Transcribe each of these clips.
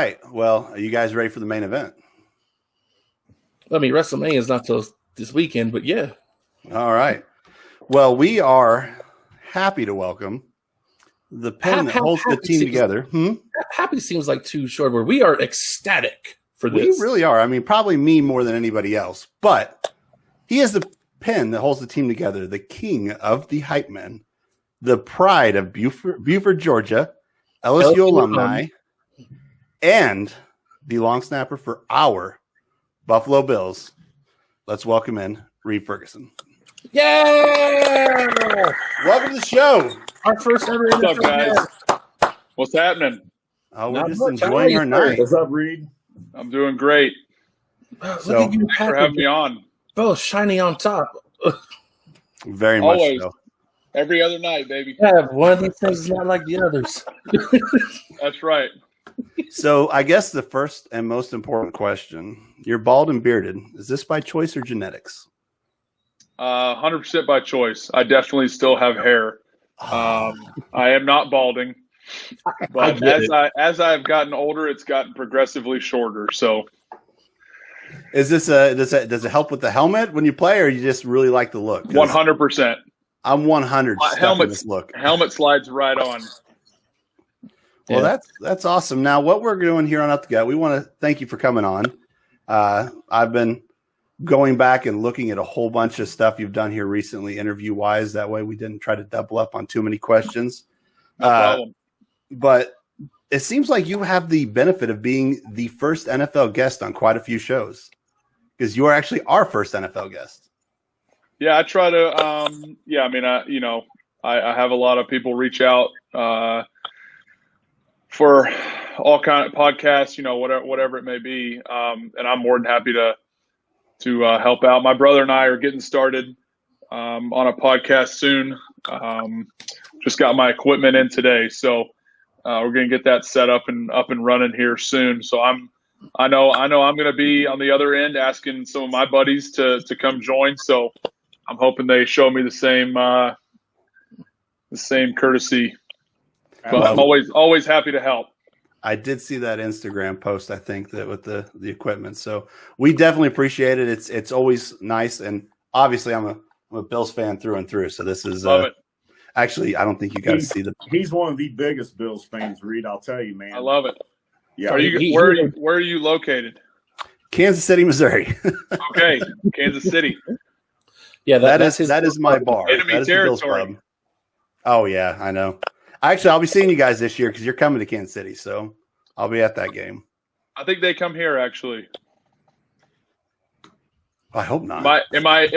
right. Well, are you guys ready for the main event? I mean, WrestleMania is not till this weekend, but yeah. All right. Well, we are happy to welcome the pen that holds the team together. Happy seems like too short word. We are ecstatic for this. We really are. I mean, probably me more than anybody else, but he is the pen that holds the team together, the king of the hype men, the pride of Buford, Georgia, LSU alumni, and the long snapper for our Buffalo Bills. Let's welcome in Reid Ferguson. Yeah! Welcome to the show. Our first ever. What's up, guys? What's happening? Oh, we're just enjoying our night. What's up, Reid? I'm doing great. So, look at you, thanks for having me on. Both shiny on top. Very Always. much so. Every other night, baby. Yeah, one of these things is not like the others. That's right. So I guess the first and most important question, you're bald and bearded. Is this by choice or genetics? 100% by choice. I definitely still have hair. I am not balding. But as I've gotten older, it's gotten progressively shorter. So is this does it help with the helmet when you play, or you just really like the look? 100%. I'm 100. Helmet slides right on. Well, that's awesome. Now, what we're doing here on Up the Gut, we want to thank you for coming on. I've been going back and looking at a whole bunch of stuff you've done here recently, interview-wise. That way we didn't try to double up on too many questions. No problem. But it seems like you have the benefit of being the first NFL guest on quite a few shows, because you are actually our first NFL guest. Yeah, I try to. I have a lot of people reach out for all kind of podcasts, whatever it may be, and I'm more than happy to help out. My brother and I are getting started on a podcast soon. Just got my equipment in today, so we're gonna get that set up and running here soon. So I know I'm gonna be on the other end asking some of my buddies to come join. So I'm hoping they show me the same courtesy. But I'm always happy to help. I did see that Instagram post, I think, that with the equipment. So we definitely appreciate it. It's always nice, and obviously I'm a Bills fan through and through. So this is love it. Actually, I don't think you got to see the. He's one of the biggest Bills fans, Reid. I'll tell you, man. I love it. Yeah. Where are you located? Kansas City, Missouri. Okay, Kansas City. Yeah, that is my bar. Enemy territory. Oh yeah, I know. Actually, I'll be seeing you guys this year because you're coming to Kansas City, so I'll be at that game. I think they come here actually. I hope not. Am I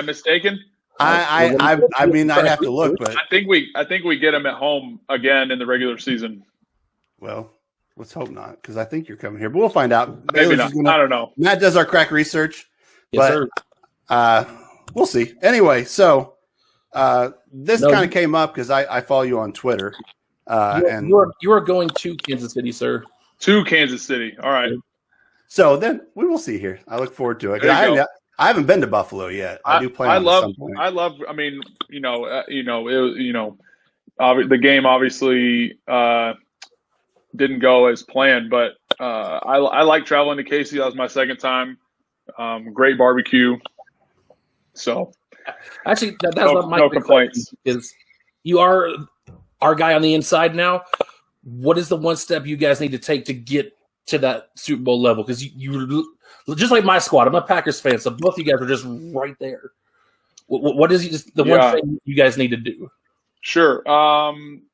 mistaken? I mean, I'd have to look, but I think we get them at home again in the regular season. Well, let's hope not, because I think you're coming here, but we'll find out. Maybe not. I don't know. Matt does our crack research, yes, but we'll see. Anyway, so this kind of came up because I follow you on Twitter, and you are going to Kansas City, sir. To Kansas City. All right. So then we will see here. I look forward to it. I haven't been to Buffalo yet. I do plan on at some point. I mean, the game obviously didn't go as planned, but I like traveling to KC. That was my second time. Great barbecue. So actually, that's not my complaints. Is you are our guy on the inside now. What is the one step you guys need to take to get to that Super Bowl level? Because you just like my squad. I'm a Packers fan, so both of you guys are just right there. What is the one thing you guys need to do? Sure. I'm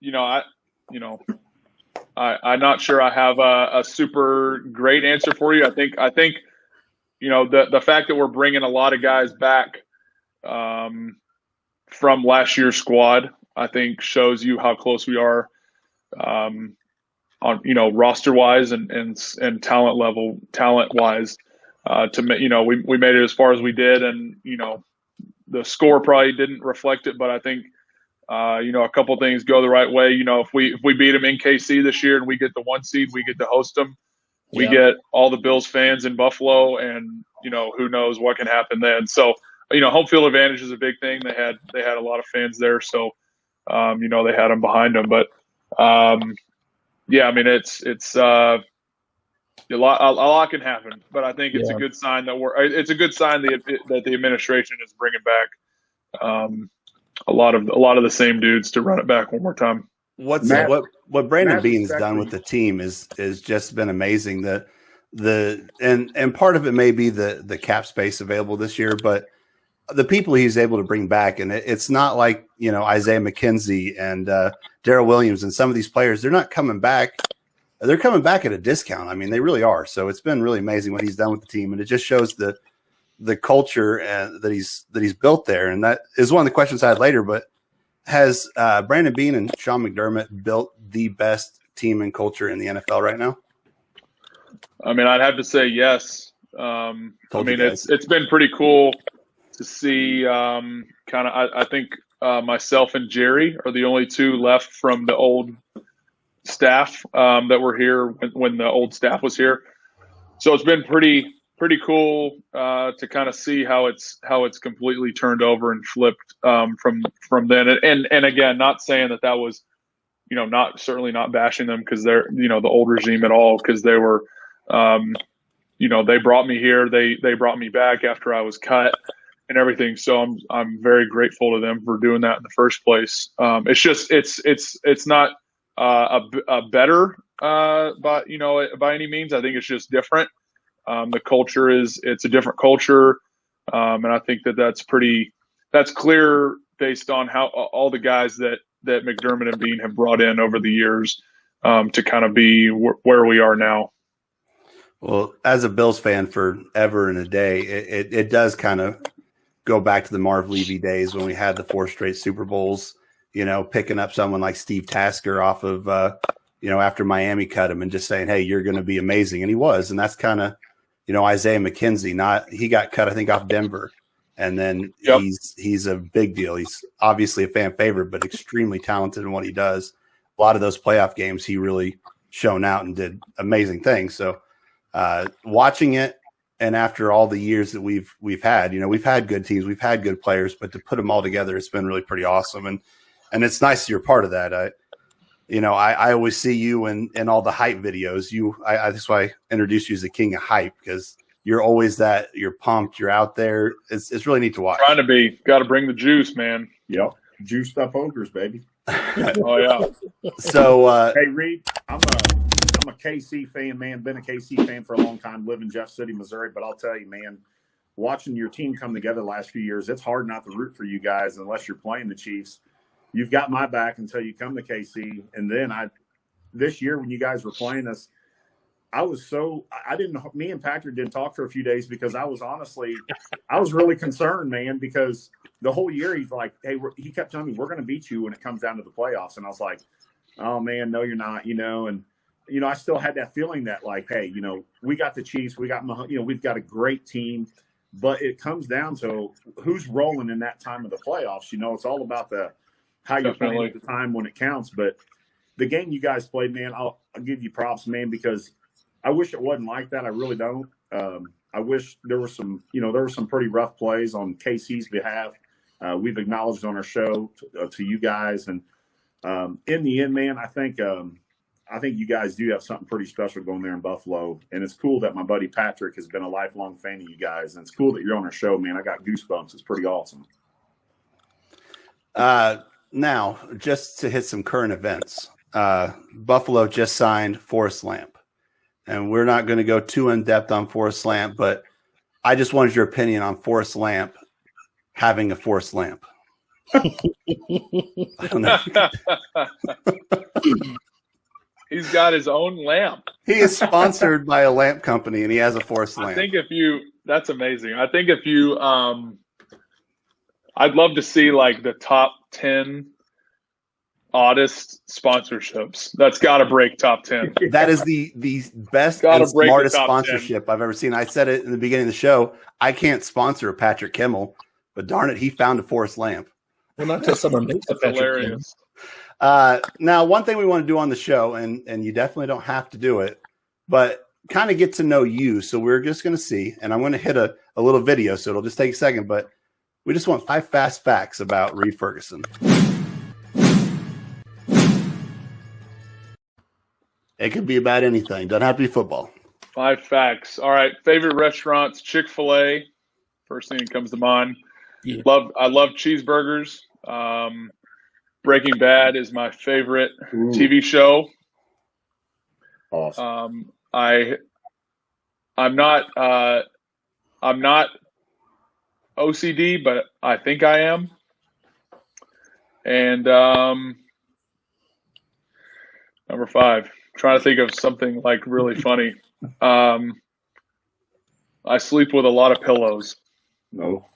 not sure I have a super great answer for you. I think the fact that we're bringing a lot of guys back from last year's squad, I think shows you how close we are on roster wise and talent wise. We made it as far as we did, and the score probably didn't reflect it, but I think a couple of things go the right way. If we beat them in KC this year and we get the 1 seed, we get to host them. We get all the Bills fans in Buffalo, and who knows what can happen then. So home field advantage is a big thing. They had a lot of fans there, so they had them behind them. But I mean it's A lot can happen, but I think it's a Yeah. good sign that it's a good sign that the administration is bringing back a lot of the same dudes to run it back one more time. What Brandon Matt, Beane's done with the team is just been amazing. And part of it may be the cap space available this year, but the people he's able to bring back, and it's not like, you know, Isaiah McKenzie and Darrell Williams and some of these players, they're not coming back. They're coming back at a discount. I mean, they really are. So it's been really amazing what he's done with the team, and it just shows the culture that he's built there. And that is one of the questions I had later. But has Brandon Beane and Sean McDermott built the best team and culture in the NFL right now? I mean, I'd have to say yes. I mean, it's been pretty cool to see. I think myself and Jerry are the only two left from the old staff that were here when the old staff was here. So it's been pretty cool to kind of see how it's completely turned over and flipped from then. And again, not saying that was, you know, certainly not bashing them because they're, you know, the old regime at all, because they were, you know, they brought me here, they brought me back after I was cut and everything. So I'm very grateful to them for doing that in the first place. It's just it's not a better by any means. I think it's just different. The culture it's a different culture, and I think that's clear based on how all the guys that McDermott and Beane have brought in over the years to kind of be where we are now. Well, as a Bills fan forever and a day, it does kind of go back to the Marv Levy days when we had the 4 straight Super Bowls. You know, picking up someone like Steve Tasker off of, you know, after Miami cut him and just saying, hey, you're going to be amazing. And he was. And that's kind of, you know, Isaiah McKenzie, he got cut, I think, off Denver. And then he's a big deal. He's obviously a fan favorite, but extremely talented in what he does. A lot of those playoff games, he really shone out and did amazing things. So watching it, and after all the years that we've had, you know, we've had good teams, we've had good players, but to put them all together, it's been really pretty awesome. And it's nice that you're part of that. I always see you in all the hype videos. That's why I introduced you as the king of hype, because you're always you're pumped, you're out there. It's really neat to watch. Trying to be, got to bring the juice, man. Yep. Juiced up ogres, baby. Oh yeah. So hey, Reid, I'm a KC fan, man. Been a KC fan for a long time. Live in Jeff City, Missouri. But I'll tell you, man, watching your team come together the last few years, it's hard not to root for you guys unless you're playing the Chiefs. You've got my back until you come to KC. And then this year when you guys were playing us, me and Patrick didn't talk for a few days because I was really concerned, man, because the whole year he's like, hey, he kept telling me we're going to beat you when it comes down to the playoffs. And I was like, oh man, no, you're not, you know. And, you know, I still had that feeling that like, hey, you know, we got the Chiefs, we've got a great team, but it comes down to who's rolling in that time of the playoffs. You know, it's all about how you're playing at the time when it counts. But the game you guys played, man, I'll give you props, man, because I wish it wasn't like that. I really don't. I wish there were some pretty rough plays on KC's behalf. We've acknowledged on our show to you guys. And in the end, man, I think you guys do have something pretty special going there in Buffalo. And it's cool that my buddy Patrick has been a lifelong fan of you guys. And it's cool that you're on our show, man. I got goosebumps. It's pretty awesome. Now, just to hit some current events, Buffalo just signed Forrest Lamp. And we're not going to go too in-depth on Forrest Lamp, but I just wanted your opinion on Forrest Lamp having a Forrest Lamp. I don't know. He's got his own lamp. He is sponsored by a lamp company, and he has a Forrest Lamp. I think that's amazing. I think I'd love to see like the top 10 oddest sponsorships. That's got to break top 10. That is the best and smartest sponsorship 10. I've ever seen. I said it in the beginning of the show. I can't sponsor a Patrick Kimmel, but darn it, he found a Forrest Lamp. Well, not till someone makes a Patrick hilarious. Now, one thing we want to do on the show, and you definitely don't have to do it, but kind of get to know you. So we're just going to see, and I'm going to hit a little video, so it'll just take a second, but we just want 5 fast facts about Reid Ferguson. It could be about anything. Doesn't have to be football. 5 facts. All right. Favorite restaurants: Chick-fil-A. First thing that comes to mind. Yeah. I love cheeseburgers. Breaking Bad is my favorite TV show. Awesome. I'm not OCD, but I think I am. And number 5, trying to think of something like really funny. I sleep with a lot of pillows. No.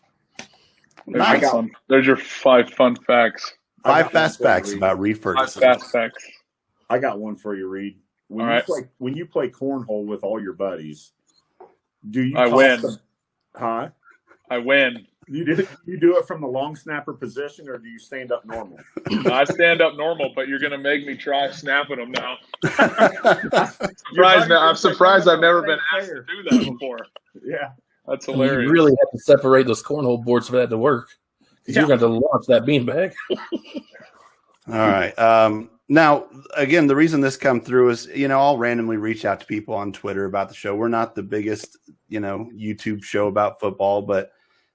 There's your 5 fun facts. 5 fast facts about Reid 5 Ferguson. fast facts. I got one for you, Reid. When you play cornhole with all your buddies, do you? I win. Huh? I win. You do it from the long snapper position, or do you stand up normal? I stand up normal, but you're going to make me try snapping them now. I'm surprised I've never been asked to do that before. Yeah. That's hilarious. You really have to separate those cornhole boards for that to work. You're going to launch that beanbag. All right. Now, again, the reason this come through is, I'll randomly reach out to people on Twitter about the show. We're not the biggest, YouTube show about football, but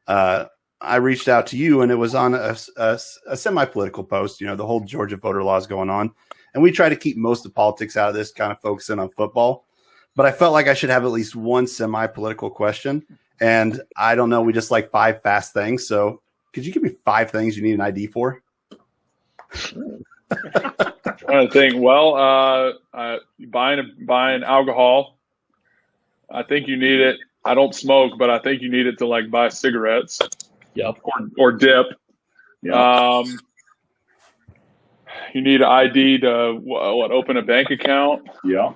I reached out to you, and it was on a semi-political post. The whole Georgia voter laws going on, and we try to keep most of the politics out of this, kind of focusing on football. But I felt like I should have at least one semi-political question, and I don't know. We just like 5 fast things. So, could you give me 5 things you need an ID for? Trying to think. Well, buying alcohol. I think you need it. I don't smoke, but I think you need it to buy cigarettes. Yep. Or dip. Yeah. You need an ID to open a bank account. Yeah.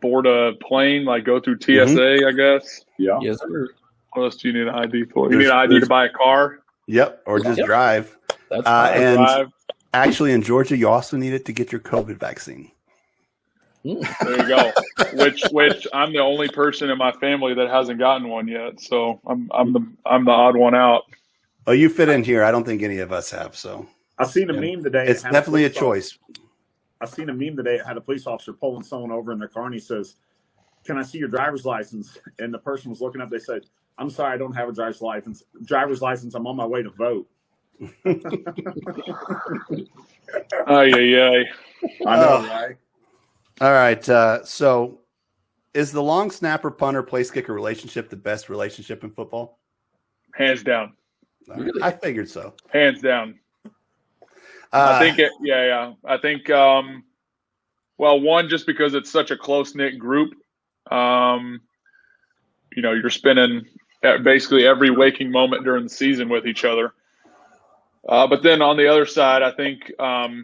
Board a plane, go through TSA, I guess. Yeah. Yes, sir. What else do you need an ID for? You need an ID to buy a car. Yep, or just drive. That's fine. And drive. actually, in Georgia, you also need it to get your COVID vaccine. There you go. Which I'm the only person in my family that hasn't gotten one yet, so I'm the odd one out. Oh, you fit in here. I don't think any of us have. So I seen a meme today. It's definitely a choice. I seen a meme today. It had a police officer pulling someone over in their car, and he says, "Can I see your driver's license?" And the person was looking up. They said, "I'm sorry, I don't have a driver's license. I'm on my way to vote." Ay. I know, right? All right. So, is the long snapper, punter, place kicker relationship the best relationship in football? Hands down. Really? I figured so. Hands down. I think it. Yeah. I think. One, just because it's such a close knit group. You're spending basically every waking moment during the season with each other. But then on the other side, I think, I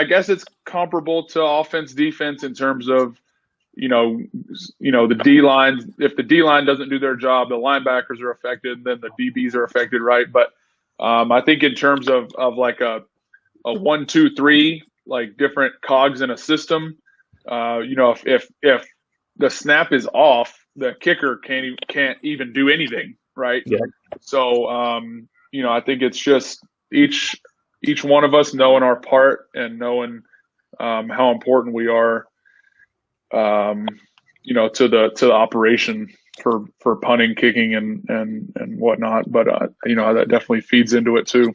guess it's comparable to offense defense in terms of, the D line. If the D line doesn't do their job, the linebackers are affected, then the DBs are affected, right? But I think in terms of like a 1, 2, 3, different cogs in a system, if the snap is off, the kicker can't even do anything, right? Yeah. So, I think it's just each one of us knowing our part and knowing how important we are, to the operation for punting, kicking, and whatnot. But that definitely feeds into it too.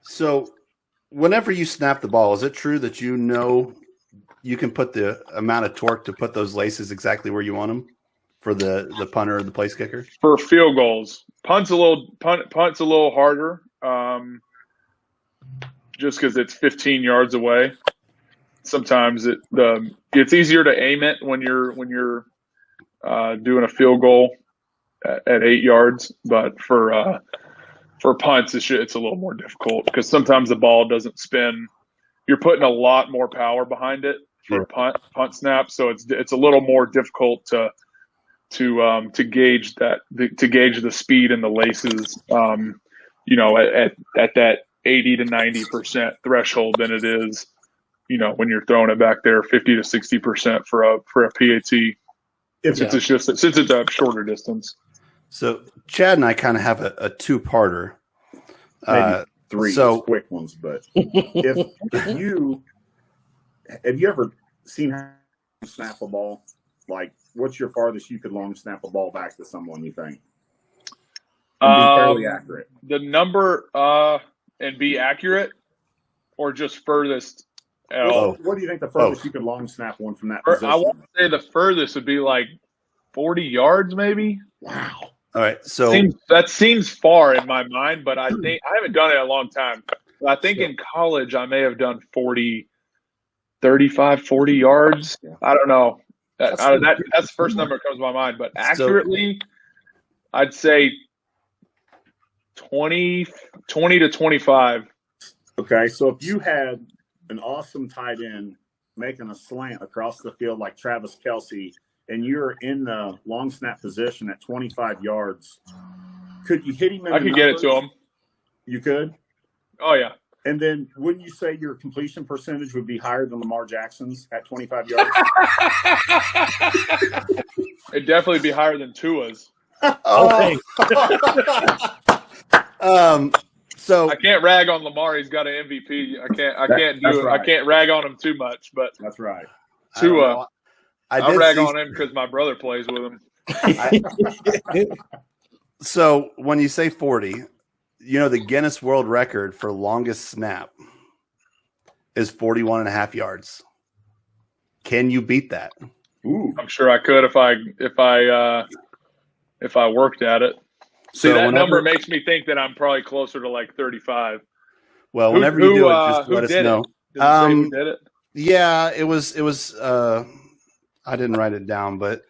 So, whenever you snap the ball, is it true that you can put the amount of torque to put those laces exactly where you want them for the punter or the place kicker? For field goals, punt's a little harder, just because it's 15 yards away. Sometimes it's easier to aim it when you're doing a field goal at 8 yards, but for punts it's a little more difficult because sometimes the ball doesn't spin. You're putting a lot more power behind it for a punt snap, so it's a little more difficult to gauge the speed and the laces, at that 80 to 90% threshold than it is, when you're throwing it back there 50 to 60% for a PAT. Since it's a shorter distance. So Chad and I kind of have a two-parter. Maybe three So- quick ones, but if you have you ever seen how to snap a ball? Like, what's your farthest you could long snap a ball back to someone? You think? And be fairly accurate. The number and be accurate, or just furthest at all? What do you think the furthest you could long snap one from that I position? want to say the furthest would be like 40 yards, maybe. Wow. All right. So That seems far in my mind, but I think I haven't done it in a long time. But I think in college I may have done 40 yards. I don't know. That's the first number that comes to my mind. But accurately, I'd say 20 to 25. Okay, so if you had an awesome tight end making a slant across the field like Travis Kelce, and you're in the long snap position at 25 yards, could you hit him? I could get it to him. You could? Oh, yeah. And then wouldn't you say your completion percentage would be higher than Lamar Jackson's at 25 yards? It'd definitely be higher than Tua's. Okay. So I can't rag on Lamar. He's got an MVP. I can't do it. right. I can't rag on him too much, but That's right. Tua, I I'll did rag see- on him because my brother plays with him. So when you say 40, the Guinness World Record for longest snap is 41 and a half yards. Can you beat that? Ooh. I'm sure I could if I worked at it. See, that number makes me think that I'm probably closer to like 35. Well, whenever you do it, just who let us did know. it? Did it say who did it? Yeah, it was I didn't write it down, but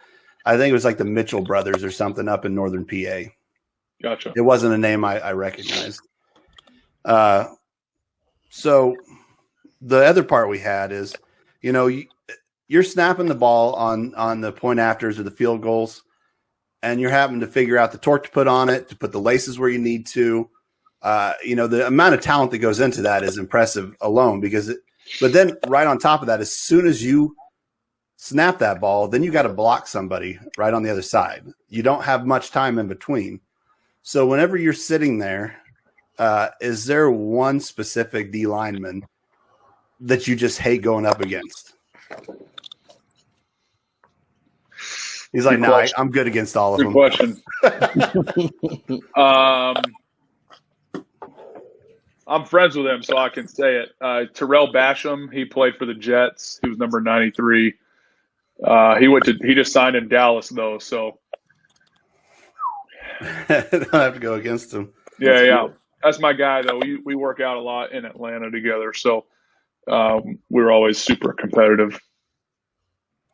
I think it was like the Mitchell brothers or something up in northern PA. Gotcha. It wasn't a name I recognized. So the other part we had is, you're snapping the ball on the point afters or the field goals, and you're having to figure out the torque to put on it, to put the laces where you need to. The amount of talent that goes into that is impressive alone but then right on top of that, as soon as you snap that ball, then you got to block somebody right on the other side. You don't have much time in between. So whenever you're sitting there, is there one specific D lineman that you just hate going up against? He's like, no, I'm good against all of Good them. question. I'm friends with him, so I can say it. Terrell Basham, he played for the Jets. He was number 93. He just signed in Dallas though, so I don't have to go against him. yeah. That's my guy though. We work out a lot in Atlanta together, so we're always super competitive.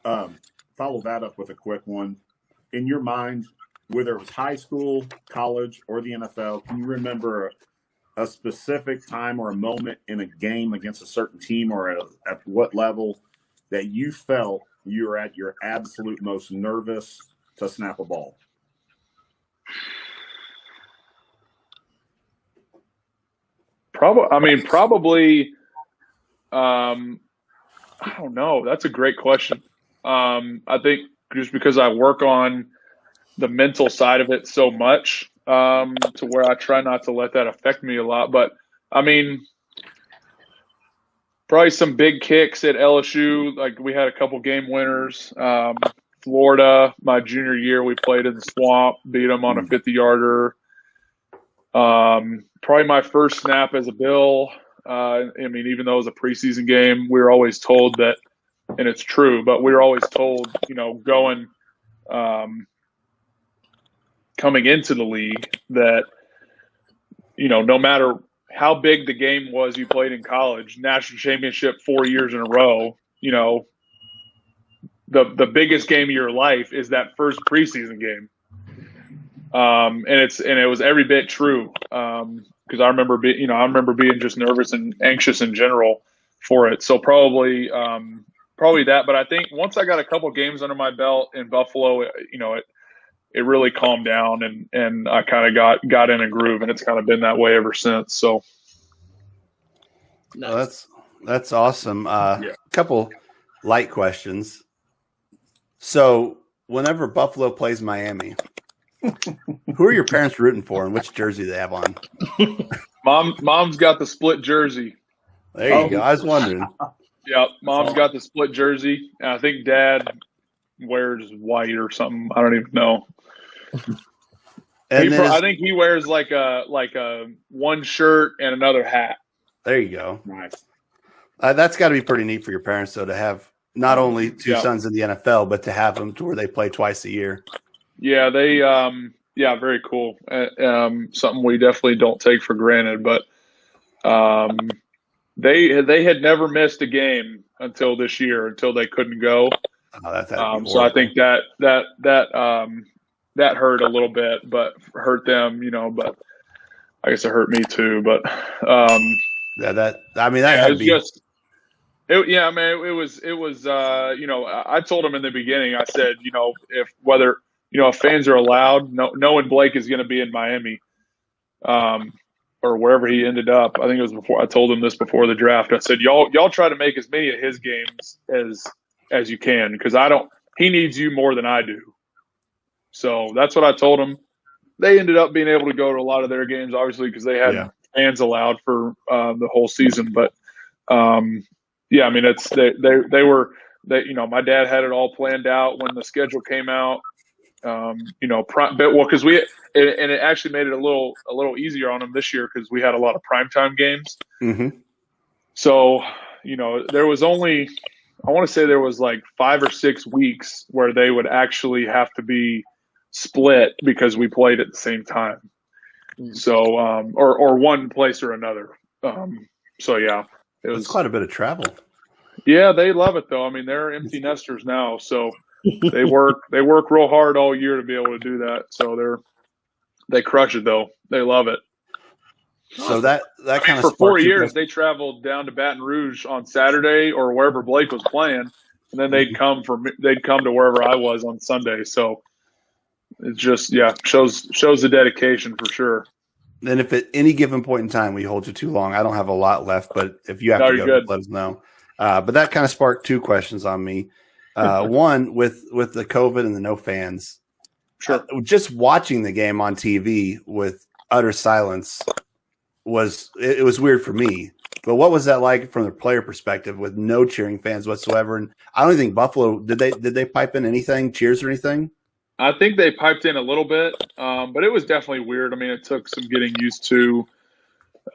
Follow that up with a quick one. In your mind, whether it was high school, college, or the NFL, can you remember a specific time or a moment in a game against a certain team or at what level that you felt you were at your absolute most nervous to snap a ball? Probably. I don't know. That's a great question. I think just because I work on the mental side of it so much, to where I try not to let that affect me a lot. But probably some big kicks at LSU. Like we had a couple game winners. Florida, my junior year, we played in the swamp, beat them on a 50-yarder. Probably my first snap as a Bill. Even though it was a preseason game, we were always told that, and it's true, but we were always told, coming into the league that, no matter how big the game was you played in college, national championship 4 years in a row, the biggest game of your life is that first preseason game. And it was every bit true. Because I remember being just nervous and anxious in general for it. So probably that. But I think once I got a couple games under my belt in Buffalo, it really calmed down and I kind of got in a groove, and it's kind of been that way ever since. So well, that's awesome. A couple light questions. So whenever Buffalo plays Miami, who are your parents rooting for and which jersey they have on? Mom's got the split jersey. There you go. I was wondering. Yep, Mom's got the split jersey, and I think Dad wears white or something. I don't even know. And I think he wears like a one shirt and another hat. there you go. Nice. That's got to be pretty neat for your parents, though, to have not only two sons in the NFL, but to have them to where they play twice a year. Yeah, they very cool. Something we definitely don't take for granted. But they had never missed a game until this year, until they couldn't go. Oh, so I think that hurt a little bit, but hurt them, But I guess it hurt me too. But that had to be just. It was. I told him in the beginning. I said, if fans are allowed, knowing Blake is going to be in Miami, or wherever he ended up. I think it was before. I told him this before the draft. I said, y'all try to make as many of his games as you can, because he needs you more than I do. So that's what I told him. They ended up being able to go to a lot of their games, obviously, because they had fans allowed for the whole season. But my dad had it all planned out when the schedule came out. Because it actually made it a little easier on them this year because we had a lot of primetime games. Mm-hmm. So, there was only, I want to say there was like 5 or 6 weeks where they would actually have to be split because we played at the same time. So, or one place or another. It was quite a bit of travel. Yeah, they love it though. I mean, they're empty nesters now, so they work real hard all year to be able to do that. So they crush it though. They love it. So that kind of for 4 years they traveled down to Baton Rouge on Saturday or wherever Blake was playing, and then they'd come to wherever I was on Sunday. So it just shows the dedication for sure. Then if at any given point in time we hold you too long, I don't have a lot left, but if you have to go, let us know. But that kind of sparked 2 questions on me. One, with the COVID and the no fans, sure. Just watching the game on TV with utter silence was weird for me. But what was that like from the player perspective with no cheering fans whatsoever? And I don't think Buffalo did they pipe in anything, cheers or anything? I think they piped in a little bit, but it was definitely weird. I mean, it took some getting used to.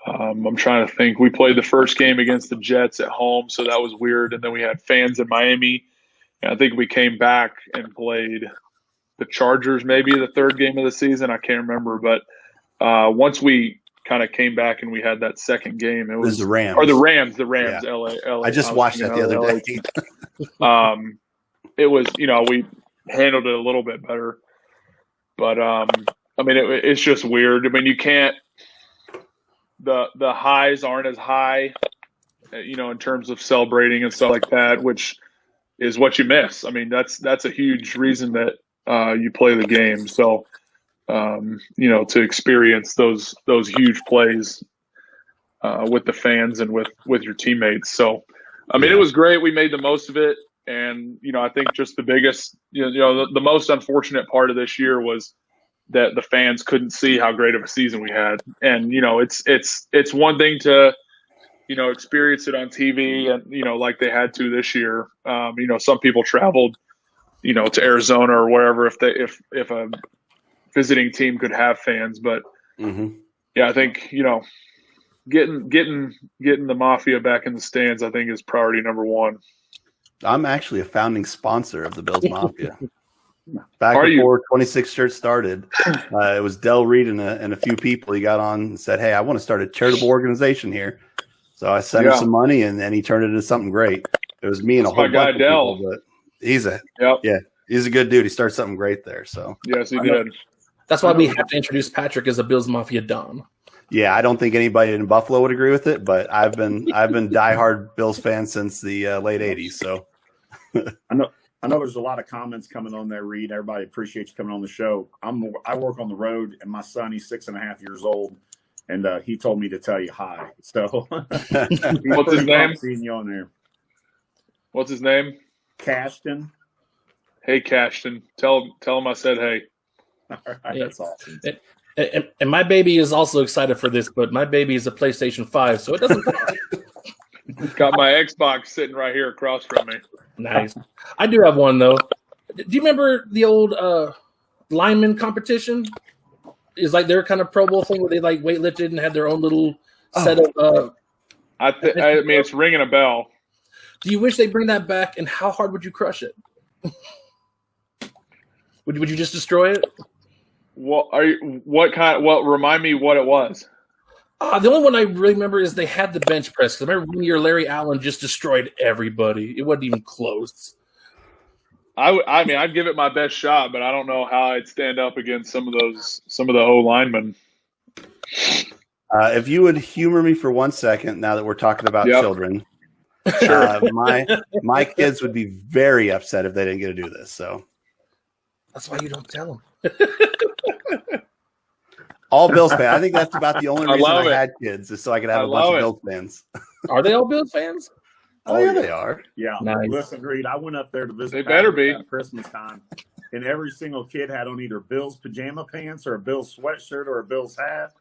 I'm trying to think. We played the first game against the Jets at home, so that was weird. And then we had fans in Miami. And I think we came back and played the Chargers, maybe the third game of the season. I can't remember. But once we kind of came back and we had that second game, it was the Rams. Or the Rams, yeah. LA. I just watched that the other day. It was, we handled it a little bit better. But, it's just weird. I mean, you can't. The highs aren't as high, in terms of celebrating and stuff like that, which is what you miss. I mean, that's a huge reason that you play the game. So, to experience those huge plays with the fans and with your teammates. So, it was great. We made the most of it, and I think just the biggest, the most unfortunate part of this year was that the fans couldn't see how great of a season we had. And, it's one thing to, experience it on TV and, like they had to this year. Some people traveled, to Arizona or wherever if a visiting team could have fans. But I think, getting the Mafia back in the stands, I think is priority number 1. I'm actually a founding sponsor of the Bills Mafia. Back before 26 shirts started, it was Del Reid and a few people. He got on and said, "Hey, I want to start a charitable organization here." So I sent him some money, and he turned it into something great. It was me and a whole bunch of people, but he's a good dude. He started something great there. So yes, he did. That's why we have to introduce Patrick as a Bills Mafia Don. Yeah, I don't think anybody in Buffalo would agree with it, but I've been diehard Bills fan since the late '80s. So I know there's a lot of comments coming on there, Reid. Everybody appreciates you coming on the show. I work on the road, and my son, he's 6.5 years old, and he told me to tell you hi. So what's his name? Seeing you on there. What's his name? Cashton. Hey, Cashton. Tell him I said hey. All right, that's awesome. And my baby is also excited for this, but my baby is a PlayStation 5, so it doesn't count. Got my Xbox sitting right here across from me. Nice. I do have one, though. Do you remember the old lineman competition? It's like their kind of Pro Bowl thing where they like weightlifted and had their own little set of. I mean, it's ringing a bell. Do you wish they bring that back? And how hard would you crush it? Would you just destroy it? What remind me what it was. The only one I really remember is they had the bench press. Because I remember one year Larry Allen just destroyed everybody. It wasn't even close. I mean, I'd give it my best shot, but I don't know how I'd stand up against some of the O linemen. If you would humor me for 1 second, now that we're talking about children, my kids would be very upset if they didn't get to do this. So that's why you don't tell them. All Bills fans. I think that's about the only reason I had kids, is so I could have a bunch of Bills fans. Are they all Bills fans? Oh yeah, they are. Yeah. Nice. Listen, Reid, I went up there to visit. They better be at Christmas time, and every single kid had on either Bills pajama pants or a Bills sweatshirt or a Bills hat.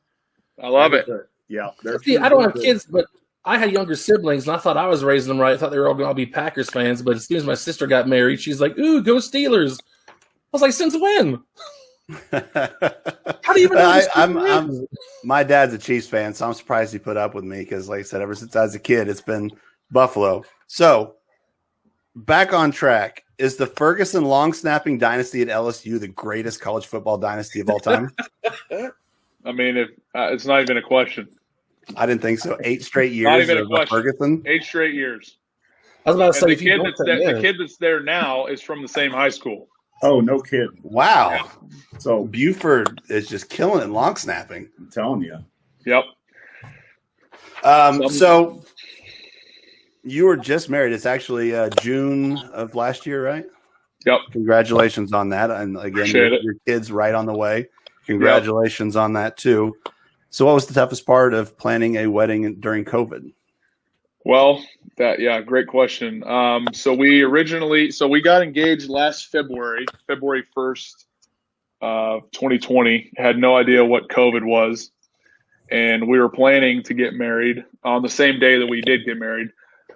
I love it. Yeah. See, I don't have kids, but I had younger siblings, and I thought I was raising them right. I thought they were all going to be Packers fans, but as soon as my sister got married, she's like, "Ooh, go Steelers!" I was like, "Since when?" How do you even know? My dad's a Chiefs fan, so I'm surprised he put up with me because, like I said, ever since I was a kid, it's been Buffalo. So, back on track. Is the Ferguson long snapping dynasty at LSU the greatest college football dynasty of all time? I mean, it's not even a question. I didn't think so. 8 straight years Not even a of question. Ferguson. 8 straight years. I was about to say, the kid that's there now is from the same high school. Oh, no kidding. Wow. Yeah. So Buford is just killing it in long snapping. I'm telling you. Yep. So you were just married. It's actually June of last year, right? Yep. Congratulations on that. And again, your kid's right on the way. Congratulations on that too. So what was the toughest part of planning a wedding during COVID? Well, great question. So we got engaged last February 1st, 2020. Had no idea what COVID was. And we were planning to get married on the same day that we did get married.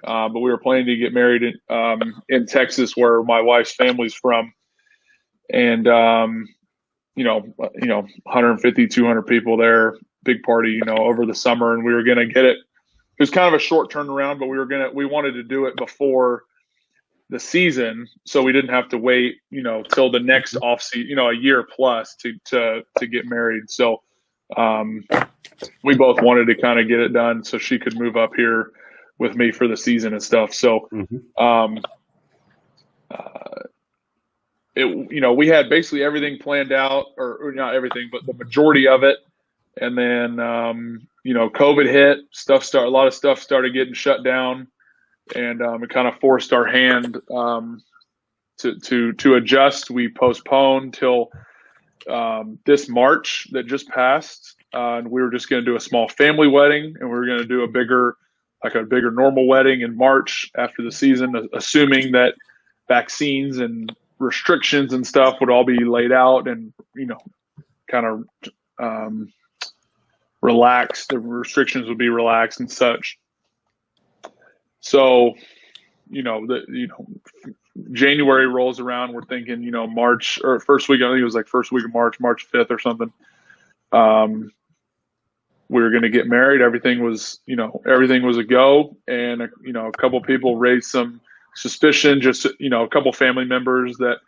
But we were planning to get married in Texas, where my wife's family's from. And, 150, 200 people there, big party, over the summer. And we were going to get it. It was kind of a short turnaround, but we wanted to do it before the season, so we didn't have to wait, till the next off season, a year plus to get married. So, we both wanted to kind of get it done so she could move up here with me for the season and stuff. So, we had basically everything planned out, or not everything, but the majority of it. And then, COVID hit, a lot of stuff started getting shut down, and it kind of forced our hand to adjust. We postponed till this March that just passed, and we were just going to do a small family wedding, and we were going to do a bigger normal wedding in March after the season, assuming that vaccines and restrictions and stuff would all be laid out and, kind of relaxed. The restrictions would be relaxed and such. So, January rolls around. We're thinking, March, or first week. I think it was like first week of March 5th or something. We were going to get married. Everything was a go. And, a couple people raised some suspicion, just, a couple family members that,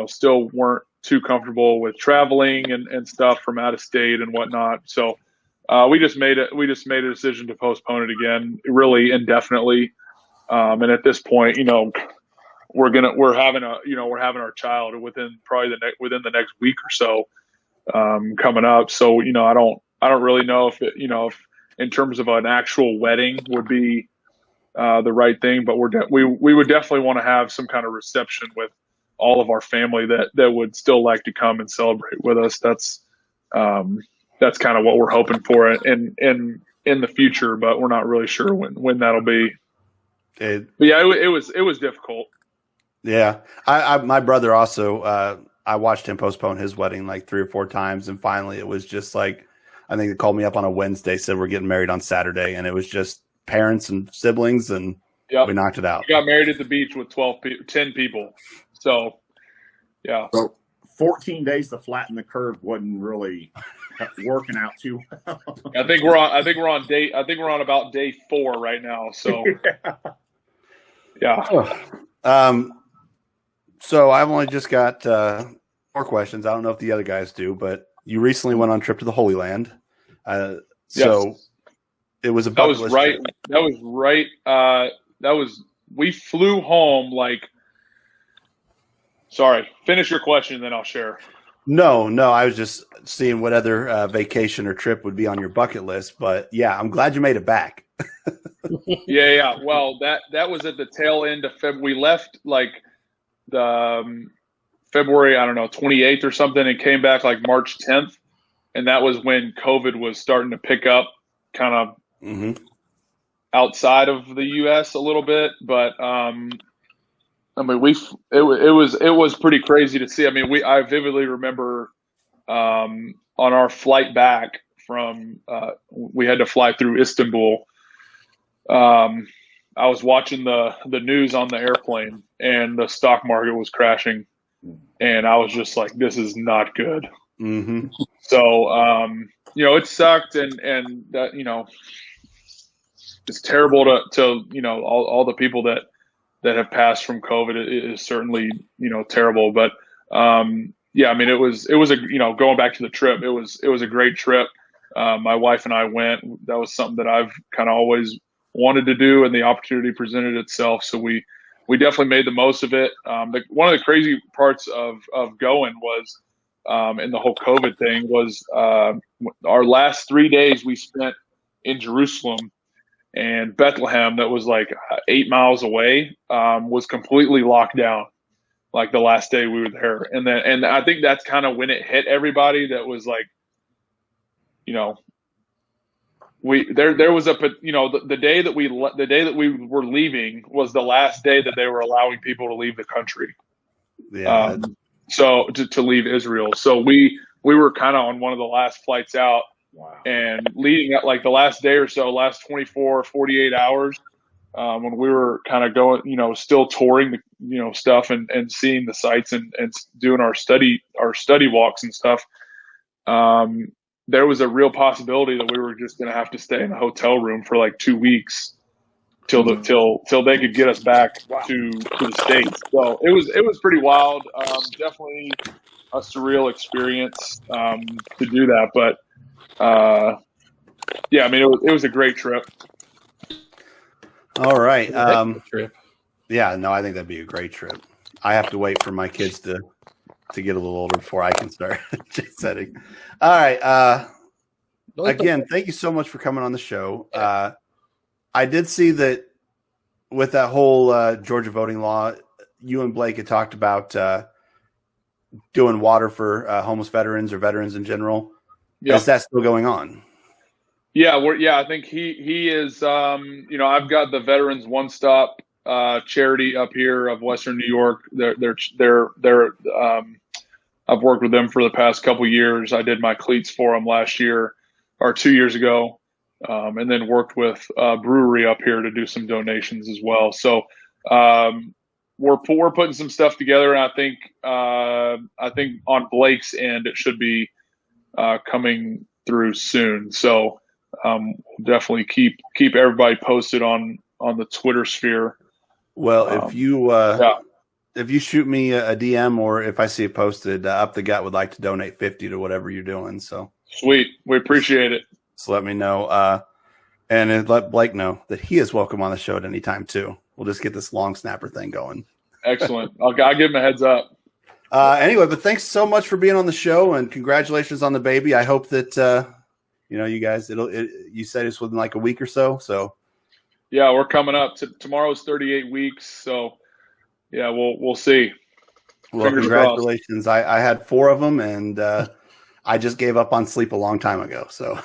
still weren't too comfortable with traveling and stuff from out of state and whatnot. So we just made a decision to postpone it again, really indefinitely. And at this point, we're having our child within within the next week or so, coming up. So, I don't really know if in terms of an actual wedding would be the right thing, but we would definitely want to have some kind of reception with all of our family that would still like to come and celebrate with us. That's kind of what we're hoping for in the future, but we're not really sure when that'll be. But yeah, it was difficult. Yeah. My brother also I watched him postpone his wedding like 3 or 4 times, and finally it was just like, I think they called me up on a Wednesday, said we're getting married on Saturday, and it was just parents and siblings, and we knocked it out. We got married at the beach with 10 people. So, yeah. So 14 days to flatten the curve wasn't really working out too well. I think we're on about day 4 right now. So, yeah. So I've only just got 4 questions. I don't know if the other guys do, but you recently went on a trip to the Holy Land. So it was a bucket list trip. We flew home like. Sorry, finish your question and then I'll share. No, I was just seeing what other vacation or trip would be on your bucket list. But yeah, I'm glad you made it back. Yeah. Well, that was at the tail end of February. We left like the February, 28th or something, and came back like March 10th. And that was when COVID was starting to pick up kind of outside of the U.S. a little bit. But, it was pretty crazy to see. I vividly remember on our flight back from we had to fly through Istanbul. I was watching the news on the airplane, and the stock market was crashing, and I was just like, "This is not good." Mm-hmm. So, it sucked, and it's terrible to all the people that have passed from COVID. It is certainly terrible, but it was a going back to the trip. It was a great trip. My wife and I went. That was something that I've kind of always wanted to do, and the opportunity presented itself. So we definitely made the most of it. One of the crazy parts of going was, and the whole COVID thing was, our last 3 days we spent in Jerusalem, and Bethlehem, that was like 8 miles away, was completely locked down. Like the last day we were there, and I think that's kind of when it hit everybody. That was like, there was the day that we were leaving was the last day that they were allowing people to leave the country. Yeah. So to leave Israel. So we were kind of on one of the last flights out. Wow. And leading up like the last day or so, last 24, 48 hours, when we were kind of going, still touring the, stuff and seeing the sites and doing our study walks and stuff. There was a real possibility that we were just going to have to stay in a hotel room for like 2 weeks till they could get us back to the States. So it was pretty wild. Definitely a surreal experience to do that. But it was a great trip. All right. Trip. Yeah, no, I think that'd be a great trip. I have to wait for my kids to get a little older before I can start jet setting. All right. Again, thank you so much for coming on the show. I did see that with that whole Georgia voting law, you and Blake had talked about doing water for homeless veterans or veterans in general. Yep. Is that still going on? Yeah, I think he is. I've got the Veterans One Stop charity up here of Western New York. They're I've worked with them for the past couple years. I did my cleats for them last year or 2 years ago, and then worked with a brewery up here to do some donations as well. So we're putting some stuff together, and I think on Blake's end it should be coming through soon. So definitely keep everybody posted on the Twitter sphere. Well, if you shoot me a DM or if I see it posted, Up the Gut would like to donate 50 to whatever you're doing. So sweet, we appreciate it. So let me know, and let Blake know that he is welcome on the show at any time too. We'll just get this long snapper thing going. Excellent. I'll give him a heads up. Anyway, but thanks so much for being on the show, and congratulations on the baby. I hope that you guys. You said it's within like a week or so. So yeah, we're coming up. Tomorrow's 38 weeks. So yeah, we'll see. Well, fingers congratulations. I had 4 of them, and I just gave up on sleep a long time ago. So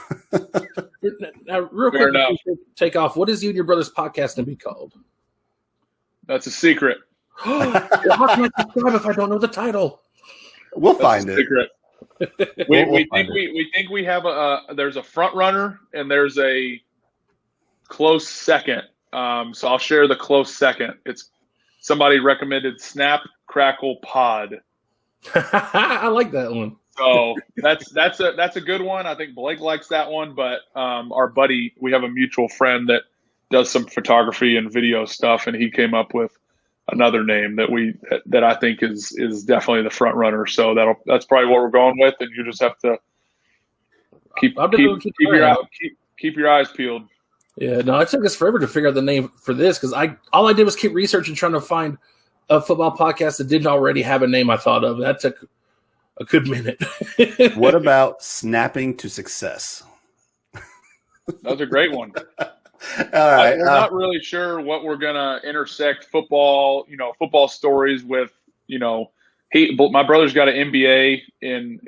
now, real quick, take off. What is you and your brother's podcast going to be called? That's a secret. How can I subscribe if I don't know the title? We'll That's find a it. secret. We think we have there's a front runner and there's a close second. So I'll share the close second. It's somebody recommended Snap Crackle Pod. I like that one. So that's a good one. I think Blake likes that one, but our buddy, we have a mutual friend that does some photography and video stuff, and he came up with another name that I think is definitely the front runner. So that's probably what we're going with, and you just have to keep your eyes peeled. Yeah, no, it took us forever to figure out the name for this because all I did was keep researching, trying to find a football podcast that didn't already have a name I thought of. That took a good minute. What about Snapping to Success? That's a great one. All right. We're not really sure what we're gonna intersect football stories with. My brother's got an MBA in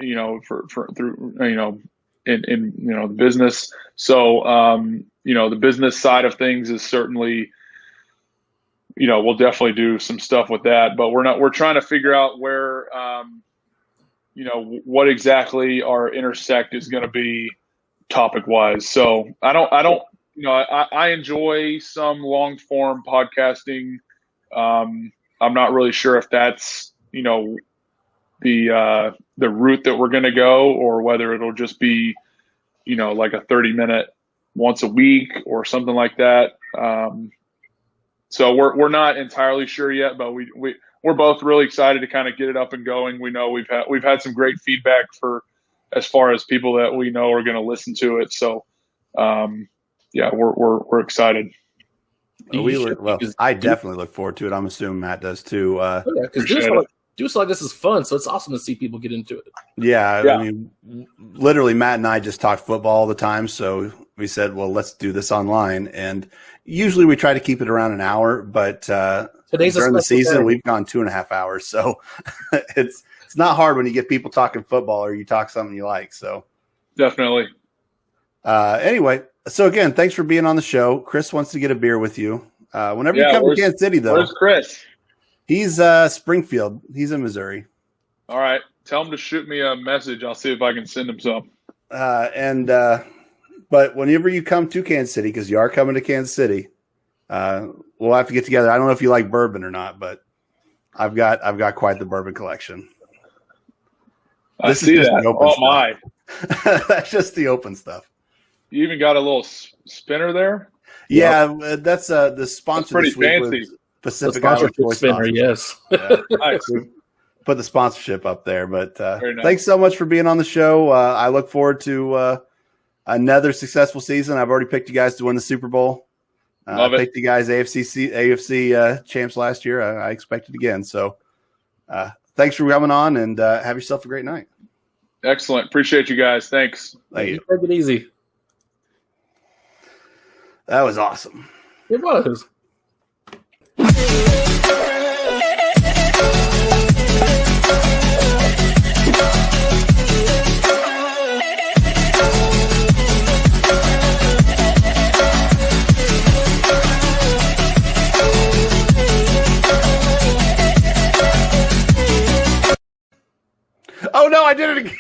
the business. So the business side of things is certainly, we'll definitely do some stuff with that. But we're trying to figure out where what exactly our intersect is going to be topic wise. So I enjoy some long form podcasting. I'm not really sure if that's, the route that we're going to go, or whether it'll just be, like a 30-minute once a week or something like that. So we're not entirely sure yet, but we're both really excited to kind of get it up and going. We know we've had some great feedback as far as people that we know are going to listen to it. So, we're excited. I definitely look forward to it. I'm assuming Matt does too. Because do so like this is fun, so it's awesome to see people get into it. Yeah, I mean, literally, Matt and I just talk football all the time. So we said, well, let's do this online. And usually we try to keep it around an hour, but during the season, we've gone 2.5 hours. So it's not hard when you get people talking football or you talk something you like. So definitely. Anyway, so again, thanks for being on the show. Chris wants to get a beer with you. Whenever you come to Kansas City, though. Where's Chris? He's Springfield. He's in Missouri. All right. Tell him to shoot me a message. I'll see if I can send him some. But whenever you come to Kansas City, because you are coming to Kansas City, we'll have to get together. I don't know if you like bourbon or not, but I've got quite the bourbon collection. I see that. Oh my! That's just the open stuff. You even got a little spinner there. Yeah, that's the sponsor. That's pretty fancy. Pacific Island spinner, yes. Yeah. Nice. Put the sponsorship up there, but nice. Thanks so much for being on the show. I look forward to another successful season. I've already picked you guys to win the Super Bowl. I picked you guys AFC champs last year. I expect it again. So thanks for coming on, and have yourself a great night. Excellent. Appreciate you guys. Thanks. Thank you. Take it easy. That was awesome. It was. Oh no, I did it again.